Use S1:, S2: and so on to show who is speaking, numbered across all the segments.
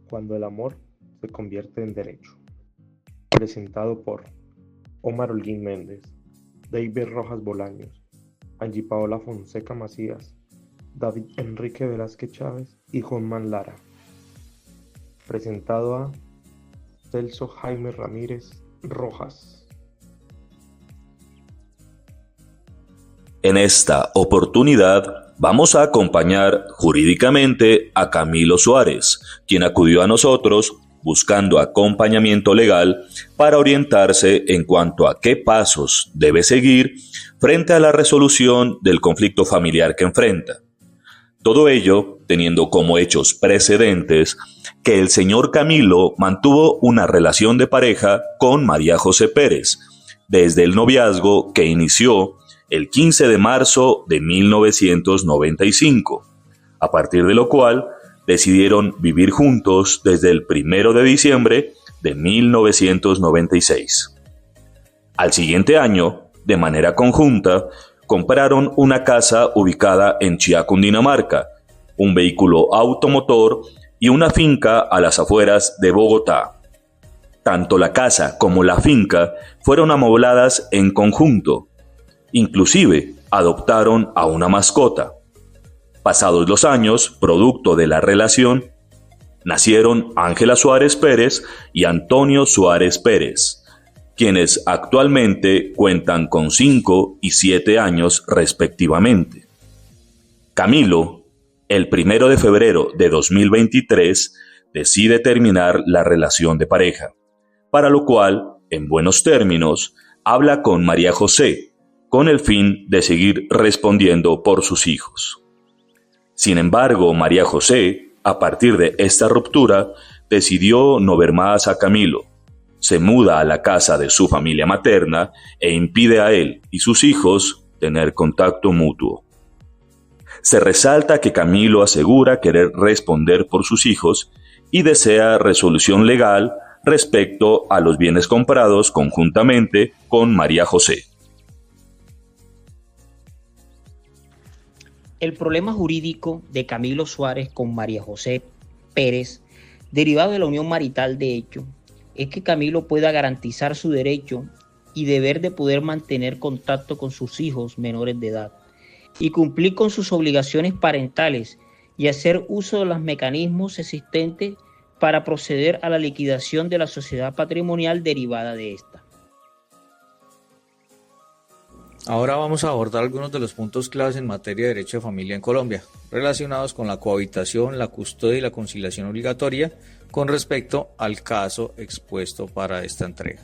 S1: cuando el amor se convierte en derecho. Presentado por Omar Holguín Méndez, David Rojas Bolaños, Angie Paola Fonseca Macías, David Enrique Velázquez Chávez y Juanman Lara. Presentado a Celso Jaime Ramírez Rojas.
S2: En esta oportunidad vamos a acompañar jurídicamente a Camilo Suárez, quien acudió a nosotros buscando acompañamiento legal para orientarse en cuanto a qué pasos debe seguir frente a la resolución del conflicto familiar que enfrenta. Todo ello teniendo como hechos precedentes que el señor Camilo mantuvo una relación de pareja con María José Pérez, desde el noviazgo que inició el 15 de marzo de 1995, a partir de lo cual decidieron vivir juntos desde el 1 de diciembre de 1996. Al siguiente año, de manera conjunta, compraron una casa ubicada en Chía, Cundinamarca, un vehículo automotor y una finca a las afueras de Bogotá. Tanto la casa como la finca fueron amobladas en conjunto. Inclusive adoptaron a una mascota. Pasados los años, producto de la relación, nacieron Ángela Suárez Pérez y Antonio Suárez Pérez, quienes actualmente cuentan con 5 y 7 años respectivamente. Camilo, el 1 de febrero de 2023, decide terminar la relación de pareja, para lo cual, en buenos términos, habla con María José, con el fin de seguir respondiendo por sus hijos. Sin embargo, María José, a partir de esta ruptura, decidió no ver más a Camilo. Se muda a la casa de su familia materna e impide a él y sus hijos tener contacto mutuo. Se resalta que Camilo asegura querer responder por sus hijos y desea resolución legal respecto a los bienes comprados conjuntamente con María José.
S3: El problema jurídico de Camilo Suárez con María José Pérez, derivado de la unión marital de hecho, es que Camilo pueda garantizar su derecho y deber de poder mantener contacto con sus hijos menores de edad y cumplir con sus obligaciones parentales y hacer uso de los mecanismos existentes para proceder a la liquidación de la sociedad patrimonial derivada de esta.
S4: Ahora vamos a abordar algunos de los puntos claves en materia de derecho de familia en Colombia, relacionados con la cohabitación, la custodia y la conciliación obligatoria con respecto al caso expuesto para esta entrega.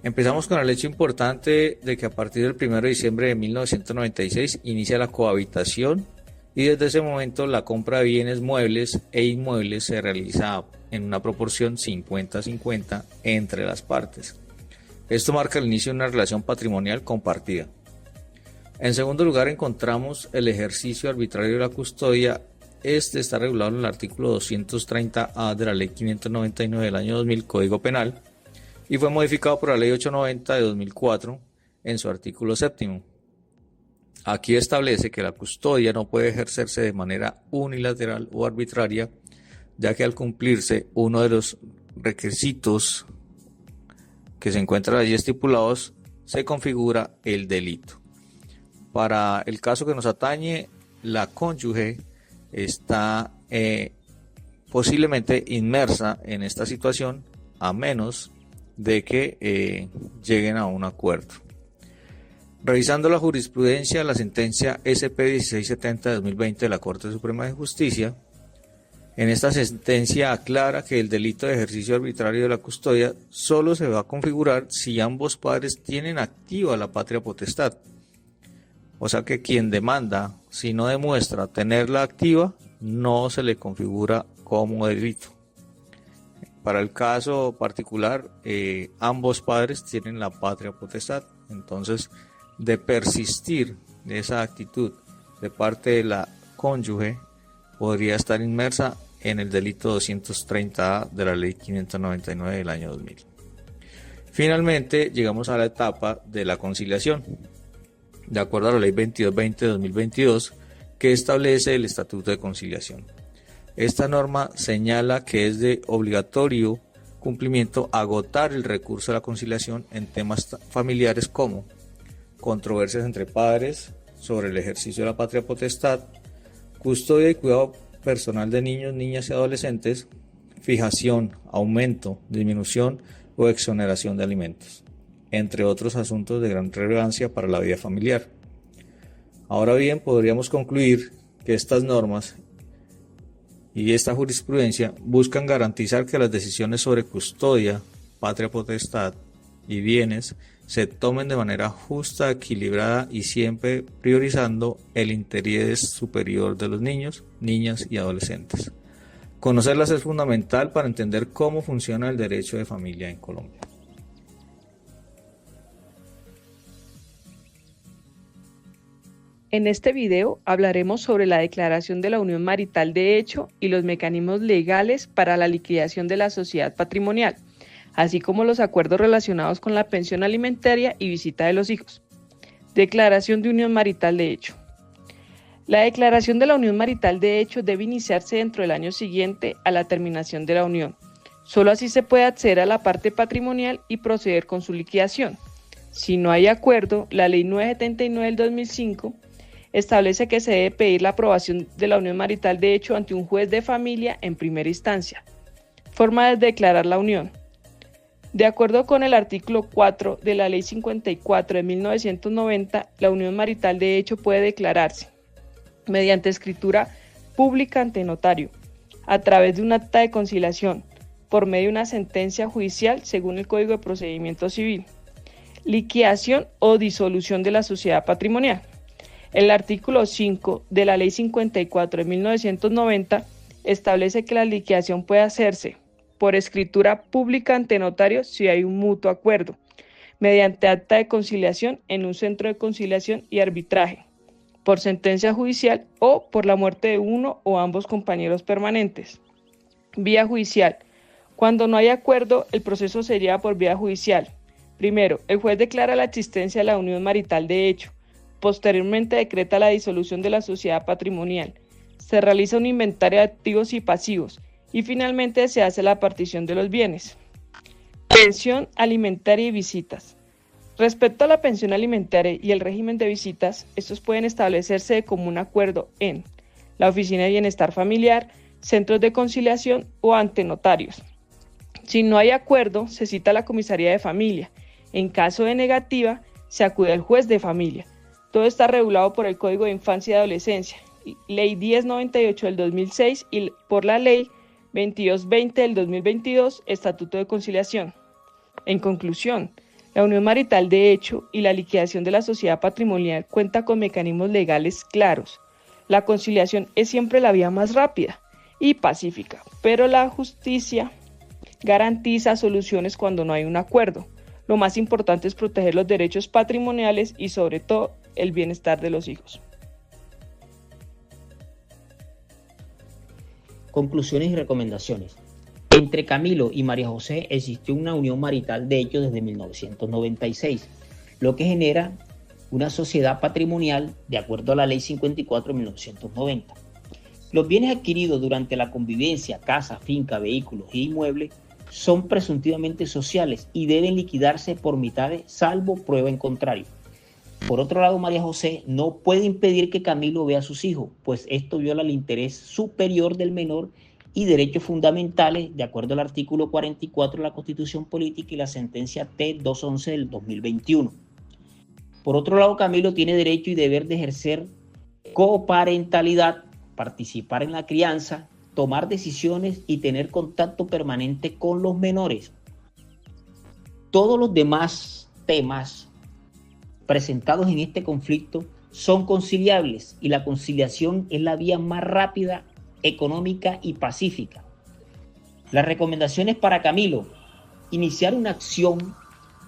S4: Empezamos con el hecho importante de que a partir del 1 de diciembre de 1996 inicia la cohabitación y desde ese momento la compra de bienes muebles e inmuebles se realiza en una proporción 50-50 entre las partes. Esto marca el inicio de una relación patrimonial compartida. En segundo lugar encontramos el ejercicio arbitrario de la custodia. Este está regulado en el artículo 230A de la Ley 599 del año 2000, Código Penal, y fue modificado por la Ley 890 de 2004 en su artículo 7. Aquí establece que la custodia no puede ejercerse de manera unilateral o arbitraria, ya que al cumplirse uno de los requisitos que se encuentran allí estipulados, se configura el delito. Para el caso que nos atañe, la cónyuge está posiblemente inmersa en esta situación a menos de que lleguen a un acuerdo. Revisando la jurisprudencia, la sentencia SP 1670 de 2020 de la Corte Suprema de Justicia, en esta sentencia aclara que el delito de ejercicio arbitrario de la custodia solo se va a configurar si ambos padres tienen activa la patria potestad. O sea que quien demanda, si no demuestra tenerla activa, no se le configura como delito. Para el caso particular, ambos padres tienen la patria potestad. Entonces, de persistir esa actitud de parte de la cónyuge, podría estar inmersa en el delito 230A de la Ley 599 del año 2000. Finalmente, llegamos a la etapa de la conciliación, de acuerdo a la Ley 2220 de 2022, que establece el Estatuto de Conciliación. Esta norma señala que es de obligatorio cumplimiento agotar el recurso a la conciliación en temas familiares como controversias entre padres sobre el ejercicio de la patria potestad, custodia y cuidado personal de niños, niñas y adolescentes, fijación, aumento, disminución o exoneración de alimentos, entre otros asuntos de gran relevancia para la vida familiar. Ahora bien, podríamos concluir que estas normas y esta jurisprudencia buscan garantizar que las decisiones sobre custodia, patria potestad y bienes se tomen de manera justa, equilibrada y siempre priorizando el interés superior de los niños, niñas y adolescentes. Conocerlas es fundamental para entender cómo funciona el derecho de familia en Colombia.
S5: En este video hablaremos sobre la declaración de la unión marital de hecho y los mecanismos legales para la liquidación de la sociedad patrimonial, así como los acuerdos relacionados con la pensión alimentaria y visita de los hijos. Declaración de unión marital de hecho. La declaración de la unión marital de hecho debe iniciarse dentro del año siguiente a la terminación de la unión. Solo así se puede acceder a la parte patrimonial y proceder con su liquidación. Si no hay acuerdo, la Ley 979 del 2005 establece que se debe pedir la aprobación de la unión marital de hecho ante un juez de familia en primera instancia. Forma de declarar la unión. De acuerdo con el artículo 4 de la Ley 54 de 1990, la unión marital de hecho puede declararse mediante escritura pública ante notario, a través de un acta de conciliación, por medio de una sentencia judicial según el Código de Procedimiento Civil, liquidación o disolución de la sociedad patrimonial. El artículo 5 de la Ley 54 de 1990 establece que la liquidación puede hacerse por escritura pública ante notario si hay un mutuo acuerdo, mediante acta de conciliación en un centro de conciliación y arbitraje, por sentencia judicial o por la muerte de uno o ambos compañeros permanentes. Vía judicial. Cuando no hay acuerdo, el proceso sería por vía judicial. Primero, el juez declara la existencia de la unión marital de hecho. Posteriormente decreta la disolución de la sociedad patrimonial. Se realiza un inventario de activos y pasivos y finalmente se hace la partición de los bienes. Pensión alimentaria y visitas. Respecto a la pensión alimentaria y el régimen de visitas, estos pueden establecerse de común acuerdo en la Oficina de Bienestar Familiar, centros de conciliación o ante notarios. Si no hay acuerdo, se cita a la comisaría de familia. En caso de negativa, se acude al juez de familia. Todo está regulado por el Código de Infancia y Adolescencia, Ley 1098 del 2006 y por la Ley 2220 del 2022, Estatuto de Conciliación. En conclusión, la unión marital de hecho y la liquidación de la sociedad patrimonial cuenta con mecanismos legales claros. La conciliación es siempre la vía más rápida y pacífica, pero la justicia garantiza soluciones cuando no hay un acuerdo. Lo más importante es proteger los derechos patrimoniales y sobre todo el bienestar de los hijos.
S3: Conclusiones y recomendaciones. Entre Camilo y María José existió una unión marital de hecho desde 1996, lo que genera una sociedad patrimonial de acuerdo a la Ley 54 de 1990. Los bienes adquiridos durante la convivencia, casa, finca, vehículos e inmuebles, son presuntivamente sociales y deben liquidarse por mitades, salvo prueba en contrario. Por otro lado, María José no puede impedir que Camilo vea a sus hijos, pues esto viola el interés superior del menor y derechos fundamentales, de acuerdo al artículo 44 de la Constitución Política y la sentencia T-211 del 2021. Por otro lado, Camilo tiene derecho y deber de ejercer coparentalidad, participar en la crianza, tomar decisiones y tener contacto permanente con los menores. Todos los demás temas presentados en este conflicto son conciliables y la conciliación es la vía más rápida, económica y pacífica. Las recomendaciones para Camilo: iniciar una acción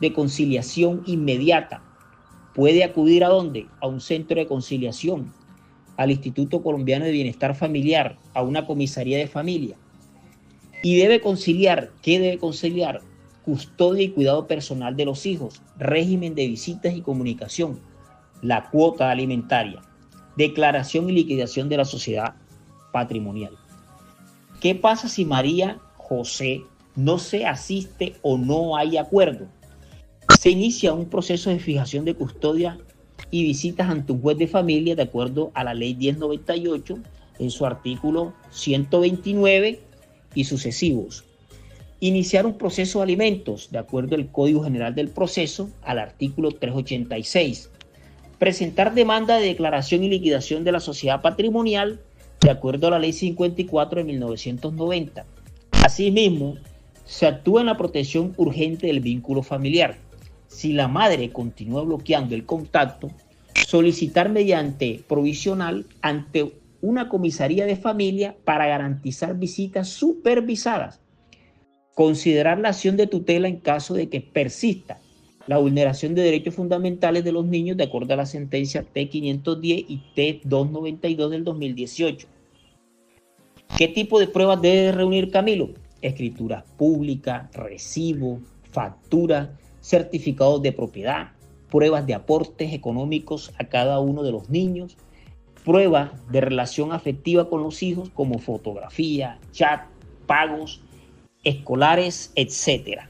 S3: de conciliación inmediata. Puede acudir ¿a dónde? A un centro de conciliación, al Instituto Colombiano de Bienestar Familiar, a una comisaría de familia. Y debe conciliar, ¿qué debe conciliar? Custodia y cuidado personal de los hijos, régimen de visitas y comunicación, la cuota alimentaria, declaración y liquidación de la sociedad patrimonial. ¿Qué pasa si María José no se asiste o no hay acuerdo? Se inicia un proceso de fijación de custodia y visitas ante un juez de familia de acuerdo a la ley 1098 en su artículo 129 y sucesivos. Iniciar un proceso de alimentos de acuerdo al Código General del Proceso al artículo 386. Presentar demanda de declaración y liquidación de la sociedad patrimonial de acuerdo a la ley 54 de 1990. Asimismo, se actúa en la protección urgente del vínculo familiar. Si la madre continúa bloqueando el contacto, solicitar mediante provisional ante una comisaría de familia para garantizar visitas supervisadas. Considerar la acción de tutela en caso de que persista la vulneración de derechos fundamentales de los niños de acuerdo a la sentencia T510 y T292 del 2018. ¿Qué tipo de pruebas debe reunir Camilo? Escritura pública, recibo, factura, certificados de propiedad, pruebas de aportes económicos a cada uno de los niños, pruebas de relación afectiva con los hijos como fotografía, chat, pagos escolares, etc.